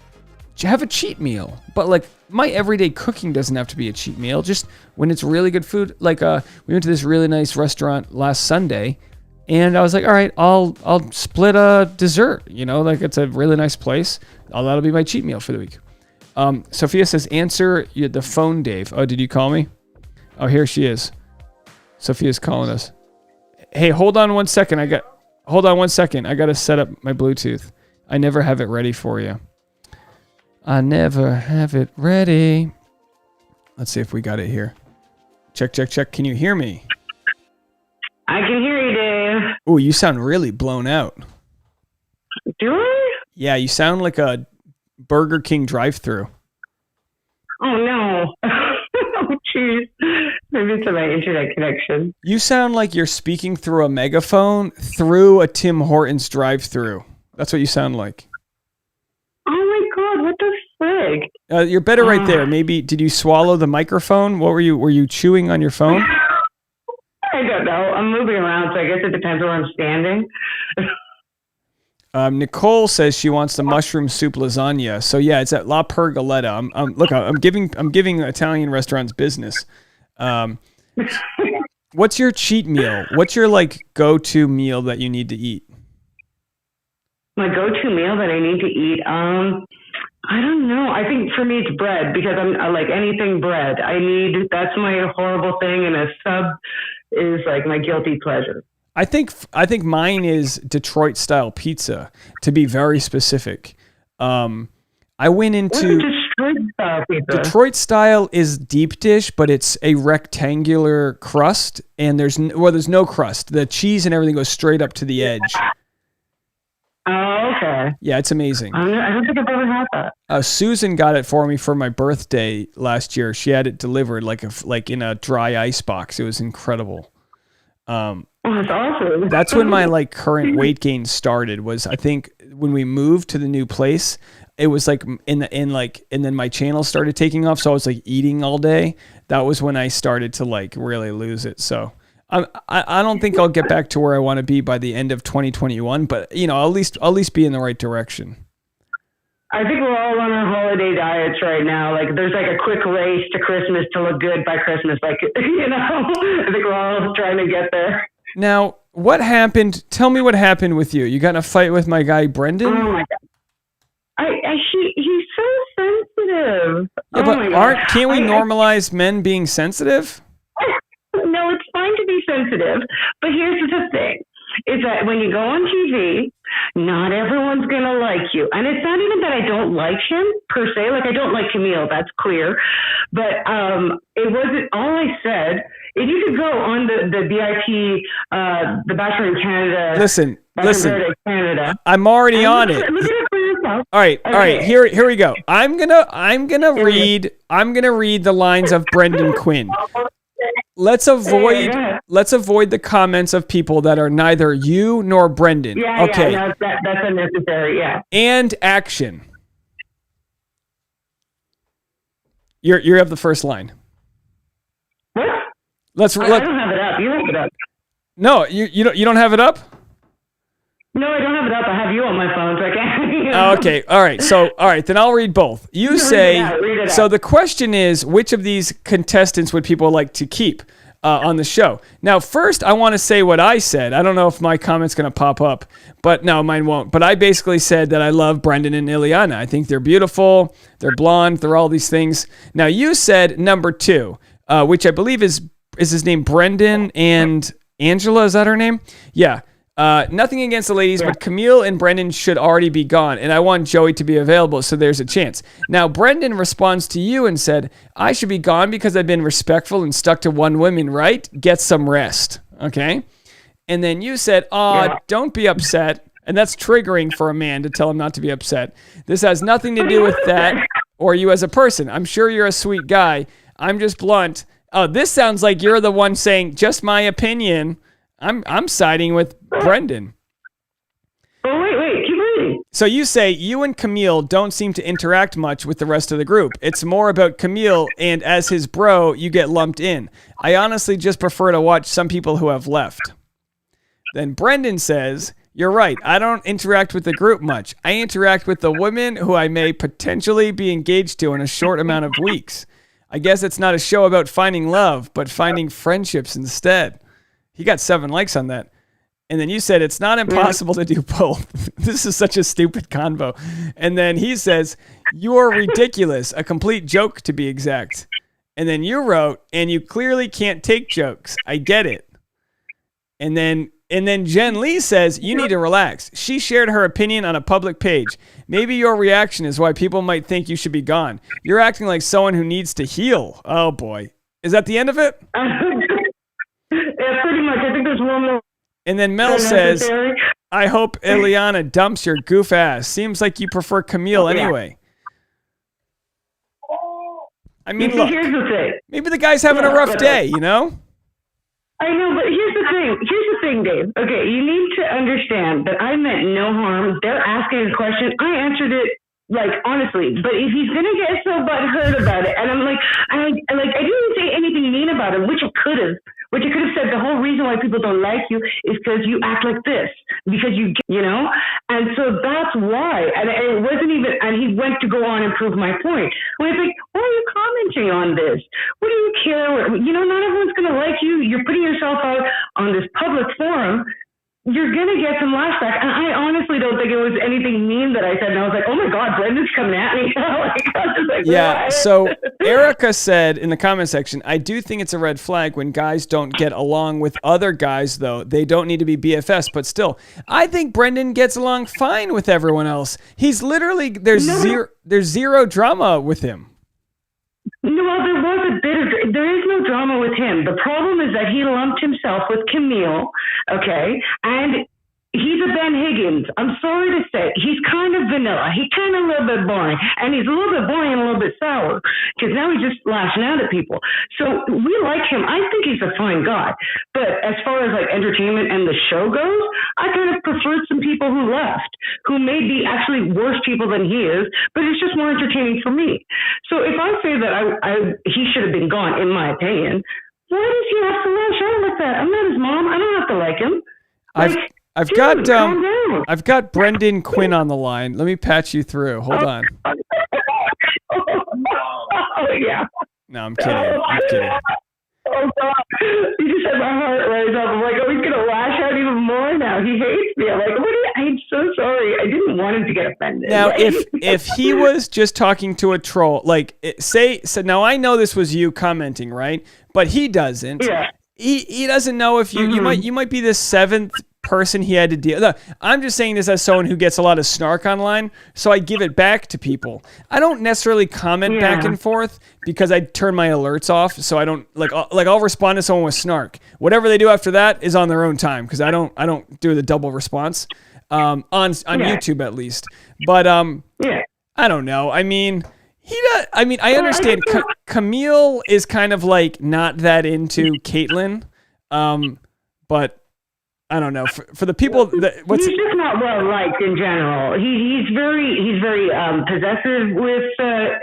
have a cheat meal. But like my everyday cooking doesn't have to be a cheat meal. Just when it's really good food. Like we went to this really nice restaurant last Sunday, and I was like, all right, I'll split a dessert. You know, like it's a really nice place. That'll be my cheat meal for the week. Sophia says, answer the phone, Dave. Oh, did you call me? Oh, here she is. Sophia's calling us. Hey, hold on one second. Hold on one second. I got to set up my Bluetooth. I never have it ready for you. I never have it ready. Let's see if we got it here. Check, check, check. Can you hear me? I can hear you, Dave. Oh, you sound really blown out. Do I? Yeah, you sound like a Burger King drive-thru. Oh, no. Oh, jeez. Maybe it's my internet connection. You sound like you're speaking through a megaphone through a Tim Hortons drive-thru. That's what you sound like. Oh my God! What the frig? You're better right there. Maybe did you swallow the microphone? What were you? Were you chewing on your phone? I don't know. I'm moving around, so I guess it depends where I'm standing. Nicole says she wants the mushroom soup lasagna. So yeah, it's at La Pergoletta. Look, I'm giving Italian restaurants business. What's your cheat meal? What's your like go-to meal that you need to eat? My go-to meal that I need to eat? I don't know. I think for me it's bread, because I like anything bread. That's my horrible thing, and a sub is like my guilty pleasure. I think mine is Detroit style pizza, to be very specific. I went into Detroit style pizza. Detroit style is deep dish, but it's a rectangular crust, and there's no crust. The cheese and everything goes straight up to the edge. Oh, okay. Yeah, it's amazing. I don't think I've ever had that. Susan got it for me for my birthday last year. She had it delivered like in a dry ice box. It was incredible. Oh, that's awesome. That's when my like current weight gain started. Was I think when we moved to the new place, it was like and then my channel started taking off. So I was like eating all day. That was when I started to like really lose it. So I don't think I'll get back to where I want to be by the end of 2021, but you know, I'll at least be in the right direction. I think we're all on our holiday diets right now. Like there's like a quick race to Christmas to look good by Christmas. Like, you know, I think we're all trying to get there. Now, what happened? Tell me what happened with you. You got in a fight with my guy, Brendan? Oh my God. He's so sensitive. Yeah, but can't we normalize men being sensitive? No, it's fine to be sensitive, but here's the thing: is that when you go on TV Not everyone's going to like you. And it's not even that I don't like him per se. Like, I don't like Camille. That's clear. But it wasn't all I said. If you could go on the BIP, the Bachelor in Canada. Listen. Canada. I'm already on it. Look at it for yourself. All right. Here we go. I'm gonna read the lines of Brendan Quinn. Let's avoid the comments of people that are neither you nor Brendan. Yeah, okay. Yeah, that's unnecessary. Yeah. And action. You have the first line. What? I don't have it up. You have it up. No, you don't have it up? No, I don't have it up. I have you on my phone, so I can't. Oh, okay. All right. Then I'll read both. You say, read it so out. The question is, which of these contestants would people like to keep on the show? Now, first, I want to say what I said. I don't know if my comment's going to pop up, but no, mine won't. But I basically said that I love Brendan and Ileana. I think they're beautiful. They're blonde. They're all these things. Now, you said number 2, which I believe is his name Brendan and Angela. Is that her name? Yeah. Nothing against the ladies, but Camille and Brendan should already be gone, and I want Joey to be available, so there's a chance. Now, Brendan responds to you and said, I should be gone because I've been respectful and stuck to one woman, right? Get some rest, okay? And then you said, don't be upset, and that's triggering for a man to tell him not to be upset. This has nothing to do with that or you as a person. I'm sure you're a sweet guy. I'm just blunt. Oh, this sounds like you're the one saying, just my opinion. I'm siding with Brendan. Oh, wait, keep reading. So you say you and Camille don't seem to interact much with the rest of the group. It's more about Camille, and as his bro, you get lumped in. I honestly just prefer to watch some people who have left. Then Brendan says, you're right, I don't interact with the group much. I interact with the women who I may potentially be engaged to in a short amount of weeks. I guess it's not a show about finding love, but finding friendships instead. He got 7 likes on that. And then you said, it's not impossible to do both. This is such a stupid convo. And then he says, you are ridiculous. A complete joke, to be exact. And then you wrote, and you clearly can't take jokes. I get it. And then Jen Lee says, you need to relax. She shared her opinion on a public page. Maybe your reaction is why people might think you should be gone. You're acting like someone who needs to heal. Oh, boy. Is that the end of it? Yeah, pretty much. I think there's one more. And then Mel says, I hope Ileana dumps your goof ass. Seems like you prefer Camille anyway. I mean, look, here's the thing. Maybe the guy's having a rough day, you know? I know, but here's the thing, Dave. Okay, you need to understand that I meant no harm. They're asking a question. I answered it, like, honestly. But if he's going to get so butthurt about it, and I'm like, I didn't say anything mean about him, which I could have. Which I could have said the whole reason why people don't like you is because you act like this, because you know? And so that's why. And it wasn't even, and he went to go on and prove my point. I was like, why are you commenting on this? What do you care? You know, not everyone's going to like you. You're putting yourself out on this public forum. You're going to get some lashback. And I honestly don't think it was anything mean that I said. And I was like, oh my God, Brendan's coming at me. Yeah, so Erica said in the comment section, I do think it's a red flag when guys don't get along with other guys, though. They don't need to be BFFs, but still. I think Brendan gets along fine with everyone else. He's literally, there's zero drama with him. No, well, there is no drama with him. The problem is that he lumped himself with Camille, okay, and he's a Ben Higgins. I'm sorry to say, he's kind of vanilla. He's kind of a little bit boring, and he's a little bit boring and a little bit sour, because now he's just lashing out at people. So we like him. I think he's a fine guy, but as far as like entertainment and the show goes, I kind of preferred some people who left, who may be actually worse people than he is, but it's just more entertaining for me. So if I say that he should have been gone, in my opinion, why does he have to lash out like that? I'm not his mom. I don't have to like him. I've got Brendan Quinn on the line. Let me patch you through. Hold on. Oh, yeah. No, I'm kidding. Oh, God. You just had my heart rise up. I'm like, oh, he's going to lash out even more now. He hates me. I'm like, I'm so sorry. I didn't want him to get offended. Now, if he was just talking to a troll, like, so now I know this was you commenting, right? But he doesn't. Yeah. He doesn't know if you might be the 7th person he had to deal. No, I'm just saying this as someone who gets a lot of snark online, so I give it back to people. I don't necessarily comment back and forth because I turn my alerts off, so I don't like I'll respond to someone with snark. Whatever they do after that is on their own time because I don't do the double response on YouTube at least. But I don't know. I mean. I understand Camille is kind of like not that into Caitlyn, but I don't know. For the people that he's just not well liked in general. He's very possessive with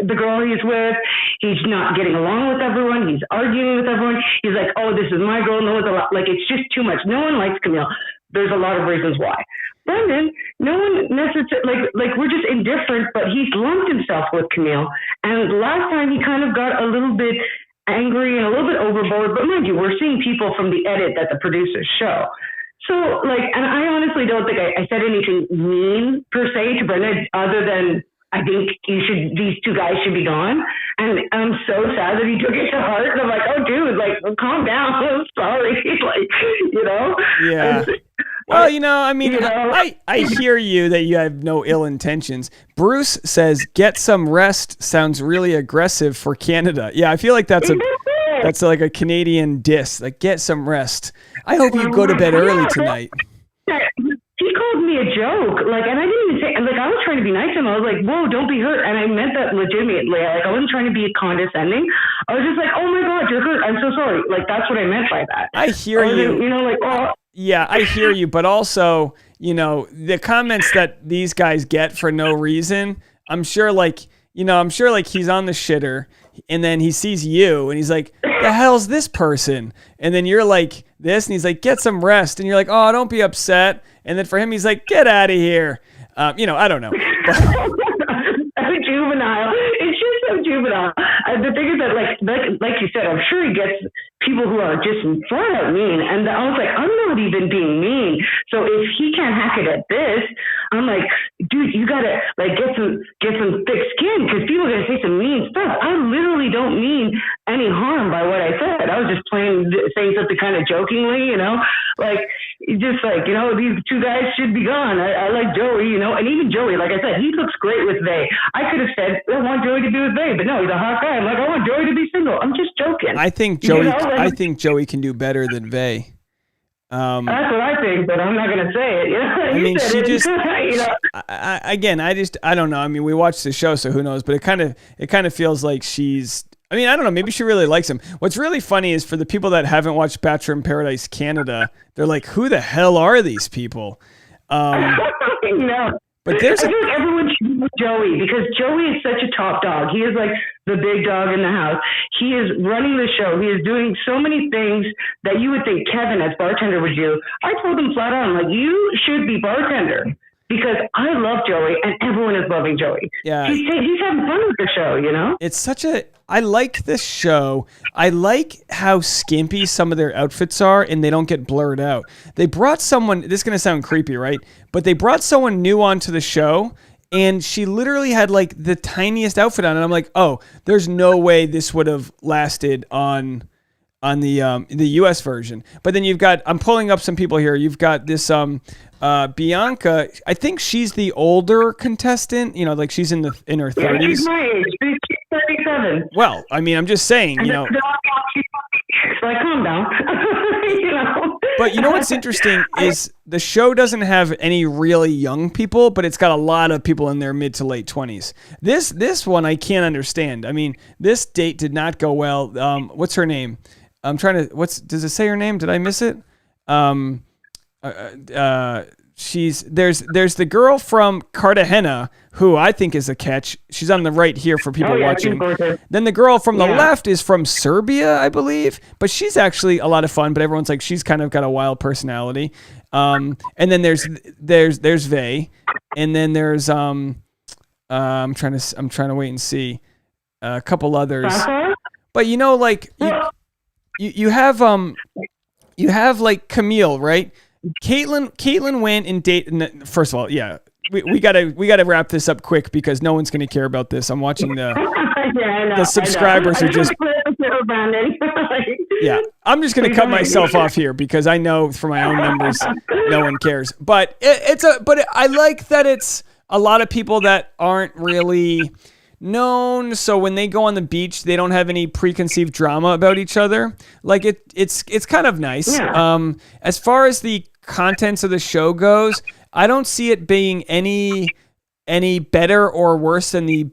the girl he's with. He's not getting along with everyone. He's arguing with everyone. He's like, oh, this is my girl. No one's like it's just too much. No one likes Camille. There's a lot of reasons why. Brendan, no one necessarily, like we're just indifferent, but he's lumped himself with Camille. And last time he kind of got a little bit angry and a little bit overboard. But mind you, we're seeing people from the edit that the producers show. So, like, and I honestly don't think I said anything mean per se to Brendan other than I think these two guys should be gone. And I'm so sad that he took it to heart. And I'm like, oh, dude, like, calm down. I'm sorry. Like, you know? Yeah. Well, I mean, I hear you that you have no ill intentions. Bruce says, get some rest sounds really aggressive for Canada. Yeah, I feel like that's like a Canadian diss. Like, get some rest. I hope you go to bed early tonight. He called me a joke, like, and I didn't even say, like, I was trying to be nice to him. I was like, whoa, don't be hurt. And I meant that legitimately. Like, I wasn't trying to be condescending. I was just like, oh my God, you're hurt. I'm so sorry. Like, that's what I meant by that. I hear you. Like, oh. Yeah, I hear you. But also, the comments that these guys get for no reason, I'm sure like he's on the shitter and then he sees you and he's like, the hell's this person? And then you're like this and he's like, get some rest. And you're like, oh, don't be upset. And then for him, he's like, get out of here. I don't know. Juvenile. It's just so juvenile. The thing is that, like you said, I'm sure he gets people who are just flat out mean. And I was like, I'm not even being mean. So if he can't hack it at this, I'm like, dude, you gotta like get some thick skin because people are gonna say some mean stuff. I literally don't mean any harm by what I said. I was just saying something kind of jokingly, like just like, these two guys should be gone. I like Joey, and even Joey, like I said, he looks great with Vay. I could have said, I want Joey to be with Vay, but no, he's a hot guy. I'm like, I want Joey to be single. I'm just joking. I think Joey can do better than Vay. That's what I think, but I'm not going to say it. I mean, she just, I don't know. I mean, we watched the show, so who knows? But it kind of feels like she's. I mean, I don't know. Maybe she really likes him. What's really funny is for the people that haven't watched Bachelor in Paradise Canada, they're like, who the hell are these people? No. But I think everyone should be with Joey because Joey is such a top dog. He is like the big dog in the house. He is running the show. He is doing so many things that you would think Kevin as bartender would do. I told him flat out, I'm like, you should be bartender because I love Joey and everyone is loving Joey. Yeah. He's having fun with the show, It's I like this show. I like how skimpy some of their outfits are and they don't get blurred out. They brought someone, this is going to sound creepy, right? But they brought someone new onto the show and she literally had like the tiniest outfit on. And I'm like, oh, there's no way this would have lasted on the US version. But then I'm pulling up some people here. You've got this Bianca. I think she's the older contestant, like she's in her 30s. Yeah, she's my age. She's 37. Well, I mean, I'm just saying, like, calm down. But what's interesting is the show doesn't have any really young people, but it's got a lot of people in their mid to late 20s. This one I can't understand. I mean, this date did not go well. What's her name? I'm trying to. Does it say her name? Did I miss it? There's the girl from Cartagena who I think is a catch. She's on the right here for people watching. Then the girl from the left is from Serbia, I believe, but she's actually a lot of fun. But everyone's like she's kind of got a wild personality. And then there's Vay, and then there's I'm trying to wait and see a couple others. But you have like Camille, right? Caitlyn went and dated. First of all, yeah, we gotta wrap this up quick because no one's gonna care about this. I'm watching the subscribers are just No, Brandon. Yeah, I'm just gonna cut myself off here because I know for my own numbers, no one cares. But I like that it's a lot of people that aren't really known. So when they go on the beach, they don't have any preconceived drama about each other. Like it's kind of nice. Yeah. As far as the contents of the show goes, I don't see it being any better or worse than the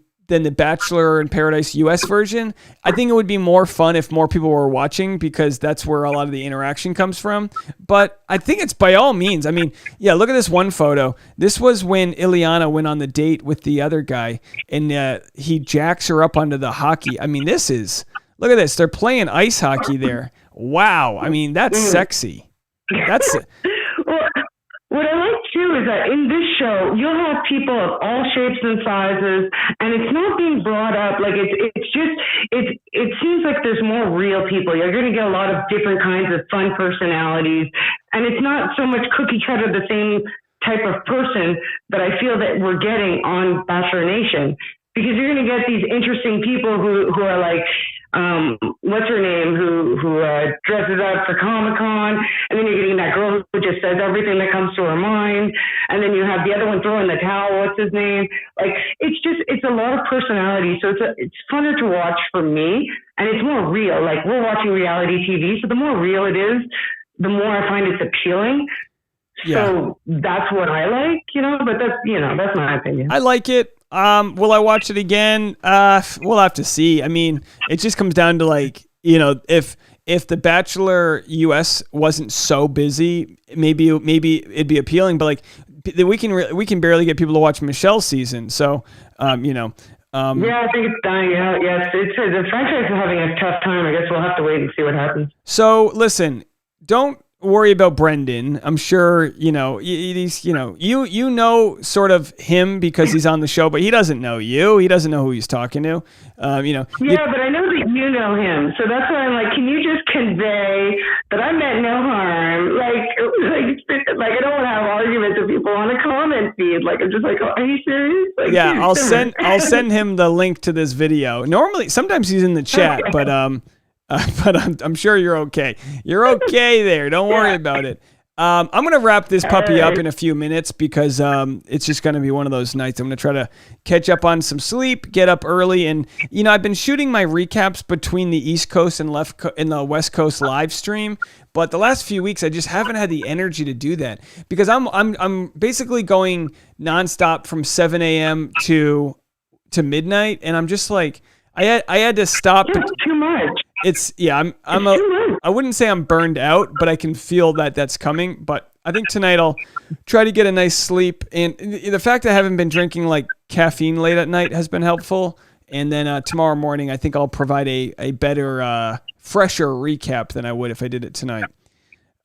Bachelor in Paradise US version. I think it would be more fun if more people were watching because that's where a lot of the interaction comes from. But I think it's by all means. I mean, yeah, look at this one photo. This was when Ileana went on the date with the other guy and he jacks her up onto the hockey. I mean, look at this. They're playing ice hockey there. Wow. I mean, that's sexy. That's Well, what I like too is that in this show, you'll have people of all shapes and sizes, and it's not being brought up like it seems like there's more real people. You're going to get a lot of different kinds of fun personalities, and it's not so much cookie cutter the same type of person that I feel that we're getting on Bachelor Nation, because you're going to get these interesting people who are like, what's her name, who dresses up for Comic-Con, and then you're getting that girl who just says everything that comes to her mind, and then you have the other one throwing the towel, what's his name? Like, it's a lot of personality, so it's funner to watch for me, and it's more real. Like, we're watching reality TV, so the more real it is, the more I find it's appealing. Yeah. So that's what I like, but that's my opinion. I like it. Will I watch it again? We'll have to see. I mean, it just comes down to like, if the Bachelor US wasn't so busy, maybe it'd be appealing, but like we can barely get people to watch Michelle's season. So, yeah, I think it's dying out. Yes, the franchise is having a tough time. I guess we'll have to wait and see what happens. So listen, don't worry about Brendan. I'm sure, he's, sort of him because he's on the show, but he doesn't know you. He doesn't know who he's talking to. Yeah, but I know that you know him. So that's why I'm like, can you just convey that I meant no harm? Like I don't want to have arguments with people on a comment feed. Like, I'm just like, oh, are you serious? Like, yeah, I'll send him the link to this video. Normally, sometimes he's in the chat, but I'm sure you're okay. You're okay there. Don't worry about it. I'm going to wrap this puppy up in a few minutes because it's just going to be one of those nights. I'm going to try to catch up on some sleep, get up early. And, I've been shooting my recaps between the East Coast and the West Coast live stream. But the last few weeks, I just haven't had the energy to do that because I'm basically going nonstop from 7 a.m. to midnight. And I'm just like, I had to stop. It's too much. I wouldn't say I'm burned out, but I can feel that that's coming. But I think tonight I'll try to get a nice sleep. And the fact that I haven't been drinking like caffeine late at night has been helpful. And then tomorrow morning, I think I'll provide a better, fresher recap than I would if I did it tonight.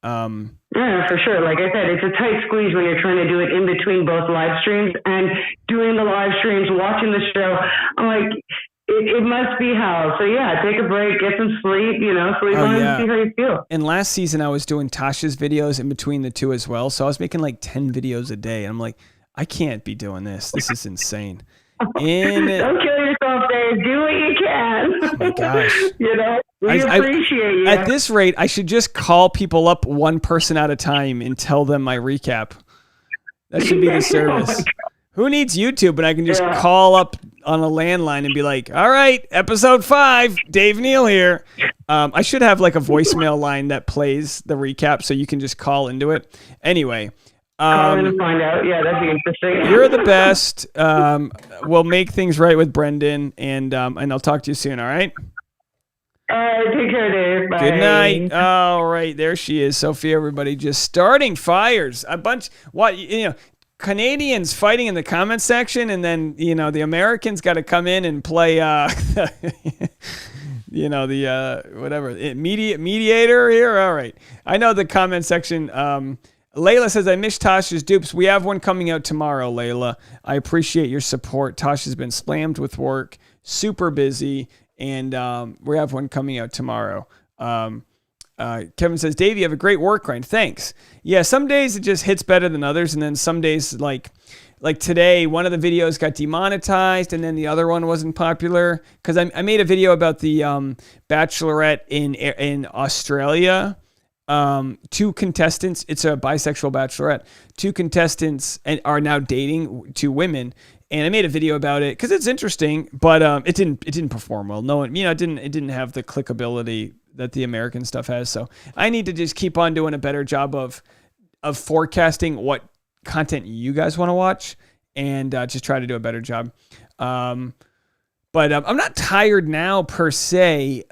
Yeah, for sure. Like I said, it's a tight squeeze when you're trying to do it in between both live streams and doing the live streams, watching the show. I'm like, it must be hell. So yeah, take a break, get some sleep, sleep on and see how you feel. And last season I was doing Tasha's videos in between the two as well. So I was making like 10 videos a day. And I'm like, I can't be doing this. This is insane. Don't kill yourself, Dave. Do what you can. Oh my gosh. We appreciate you. At this rate, I should just call people up one person at a time and tell them my recap. That should be the service. Who needs YouTube? And I can just call up on a landline and be like, all right, episode 5, Dave Neal here. I should have like a voicemail line that plays the recap so you can just call into it. Anyway. Call in and find out. Yeah, that'd be interesting. You're the best. We'll make things right with Brendan, and I'll talk to you soon, all right? Take care, Dave. Bye. Good night. All right, there she is, Sophia, everybody, just starting fires. Canadians fighting in the comment section, and then the Americans got to come in and play mediator here. All right, I know the comment section. Layla says, I miss Tasha's dupes. We have one coming out tomorrow, Layla. I appreciate your support. Tasha's been slammed with work, super busy, and we have one coming out tomorrow. Kevin says, Dave, you have a great work grind. Thanks. Yeah, some days it just hits better than others, and then some days, like, like today, one of the videos got demonetized, and then the other one wasn't popular because I made a video about the Bachelorette in Australia. 2 contestants. It's a bisexual Bachelorette. 2 contestants are now dating 2 women, and I made a video about it because it's interesting, but it didn't perform well. No one, it didn't have the clickability that the American stuff has. So I need to just keep on doing a better job of forecasting what content you guys want to watch, and just try to do a better job. But I'm not tired now per se,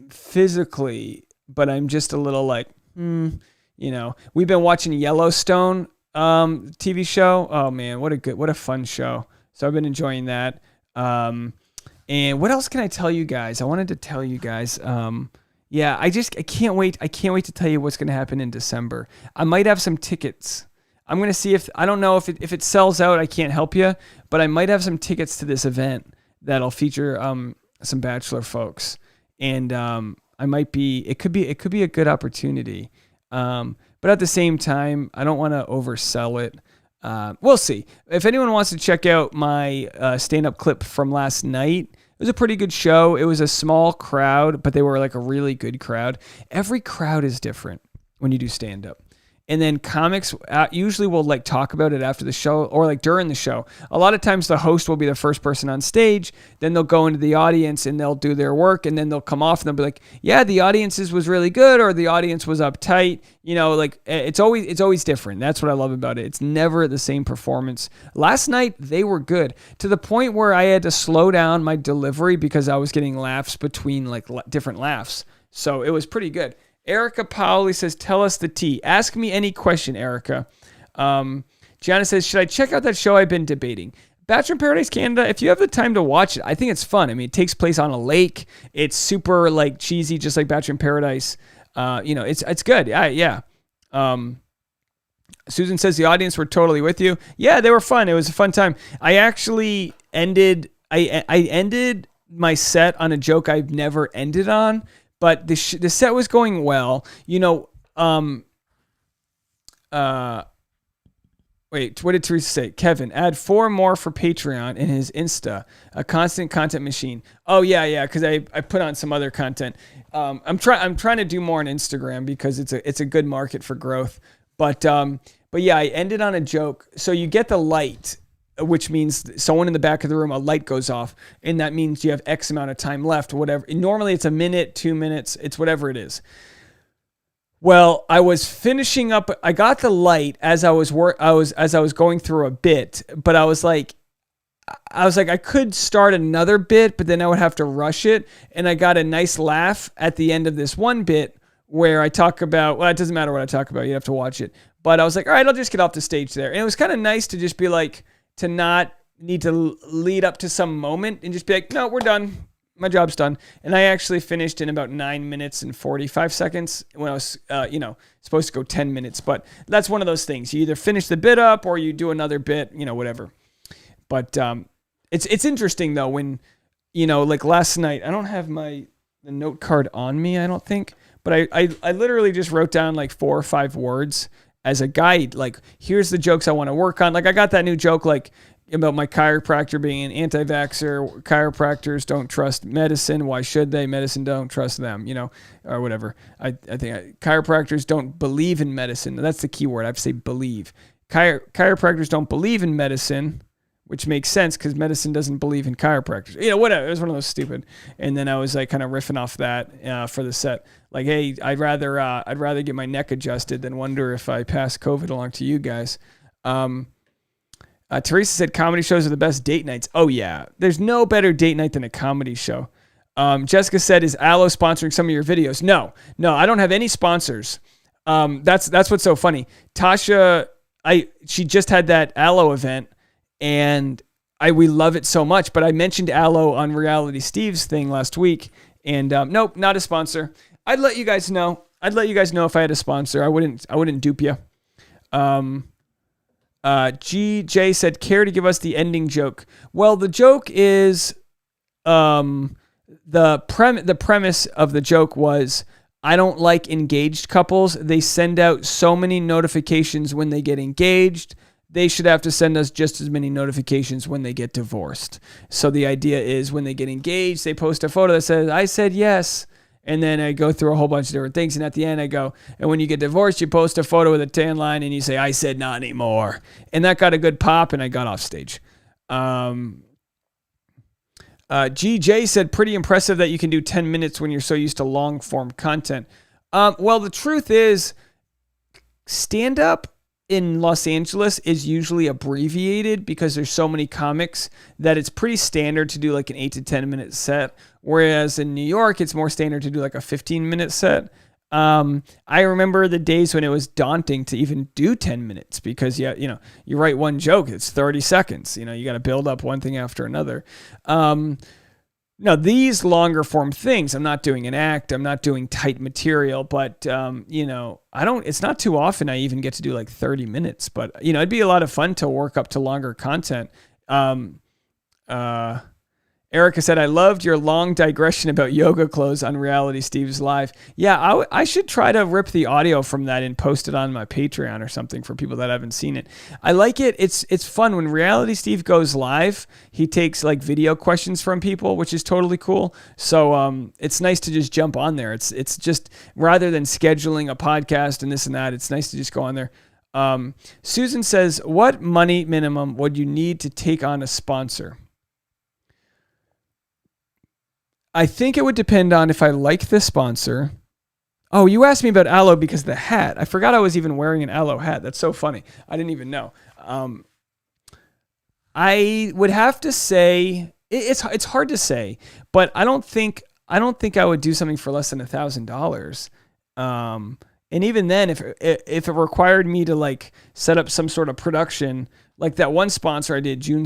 physically, but I'm just a little like, we've been watching Yellowstone TV show. Oh man, what a fun show. So I've been enjoying that. And what else can I tell you guys? I wanted to tell you guys, I can't wait. I can't wait to tell you what's going to happen in December. I might have some tickets. I'm going to see I don't know if it sells out, I can't help you, but I might have some tickets to this event that'll feature some Bachelor folks. And it could be a good opportunity. But at the same time, I don't want to oversell it. We'll see. If anyone wants to check out my stand-up clip from last night, it was a pretty good show. It was a small crowd, but they were like a really good crowd. Every crowd is different when you do stand-up. And then comics usually will like talk about it after the show or like during the show. A lot of times the host will be the first person on stage. Then they'll go into the audience and they'll do their work. And then they'll come off and they'll be like, yeah, the audience was really good, or the audience was uptight. Like it's always different. That's what I love about it. It's never the same performance. Last night, they were good to the point where I had to slow down my delivery because I was getting laughs between like different laughs. So it was pretty good. Erica Powley says, tell us the tea. Ask me any question, Erica. Gianna says, should I check out that show I've been debating? Bachelor in Paradise Canada, if you have the time to watch it, I think it's fun. I mean, it takes place on a lake. It's super like cheesy, just like Bachelor in Paradise. It's good. Yeah. Susan says the audience were totally with you. Yeah, they were fun. It was a fun time. I actually ended my set on a joke I've never ended on. But the set was going well. Wait, what did Teresa say? Kevin, add 4 more for Patreon in his Insta, a constant content machine. Oh yeah, because I put on some other content. I'm trying to do more on Instagram because it's a good market for growth. But yeah, I ended on a joke. So you get the light, which means someone in the back of the room, a light goes off, and that means you have X amount of time left, whatever. Normally it's a minute, 2 minutes, it's whatever it is. Well, I was finishing up. I got the light as I was going through a bit, but I was like, I could start another bit, but then I would have to rush it. And I got a nice laugh at the end of this one bit where I talk about, well, it doesn't matter what I talk about. You have to watch it. But I was like, all right, I'll just get off the stage there. And it was kind of nice to just be like, to not need to lead up to some moment and just be like, no, we're done. My job's done. And I actually finished in about 9 minutes and 45 seconds when I was, supposed to go 10 minutes. But that's one of those things. You either finish the bit up or you do another bit, whatever. But it's interesting, though, when, like last night, I don't have the note card on me, I don't think. But I literally just wrote down like 4 or 5 words as a guide. Like, here's the jokes I want to work on. Like, I got that new joke, like, about my chiropractor being an anti-vaxxer. Chiropractors don't trust medicine. Why should they? Medicine don't trust them, or whatever. I think chiropractors don't believe in medicine. That's the key word. I have to say believe. Chiropractors don't believe in medicine, which makes sense because medicine doesn't believe in chiropractors. Whatever. It was one of those stupid. And then I was like kind of riffing off that for the set. Like, hey, I'd rather get my neck adjusted than wonder if I pass COVID along to you guys. Teresa said comedy shows are the best date nights. Oh yeah, there's no better date night than a comedy show. Jessica said, is Aloe sponsoring some of your videos? No, I don't have any sponsors. That's what's so funny. Tasha, she just had that Aloe event, and we love it so much. But I mentioned Aloe on Reality Steve's thing last week, and nope, not a sponsor. I'd let you guys know. If I had a sponsor. I wouldn't dupe you. GJ said, care to give us the ending joke? Well, the joke is, the premise of the joke was, I don't like engaged couples. They send out so many notifications when they get engaged they should have to send us just as many notifications when they get divorced. So the idea is when they get engaged, they post a photo that says, I said yes. And then I go through a whole bunch of different things. And at the end I go, and when you get divorced, you post a photo with a tan line and you say, I said not anymore. And that got a good pop and I got off stage. GJ said, pretty impressive that you can do 10 minutes when you're so used to long form content. Well, the truth is stand up in Los Angeles is usually abbreviated because there's so many comics that it's pretty standard to do like an 8 to 10 minute set. Whereas in New York, it's more standard to do like a 15-minute set. I remember the days when it was daunting to even do 10 minutes because you write one joke, it's 30 seconds. You got to build up one thing after another. Now these longer form things, I'm not doing an act, I'm not doing tight material, but it's not too often I even get to do like 30 minutes, but it'd be a lot of fun to work up to longer content. Erica said, I loved your long digression about yoga clothes on Reality Steve's live. Yeah, I should try to rip the audio from that and post it on my Patreon or something for people that haven't seen it. I like it. It's fun. When Reality Steve goes live, he takes like video questions from people, which is totally cool. So it's nice to just jump on there. It's just, rather than scheduling a podcast and this and that, it's nice to just go on there. Susan says, what money minimum would you need to take on a sponsor? I think it would depend on if I like the sponsor. Oh, you asked me about Aloe because of the hat. I forgot I was even wearing an Aloe hat. That's so funny. I didn't even know. I would have to say it's hard to say, but I don't think I would do something for less than $1,000. And even then, if it required me to like set up some sort of production, like that one sponsor I did, June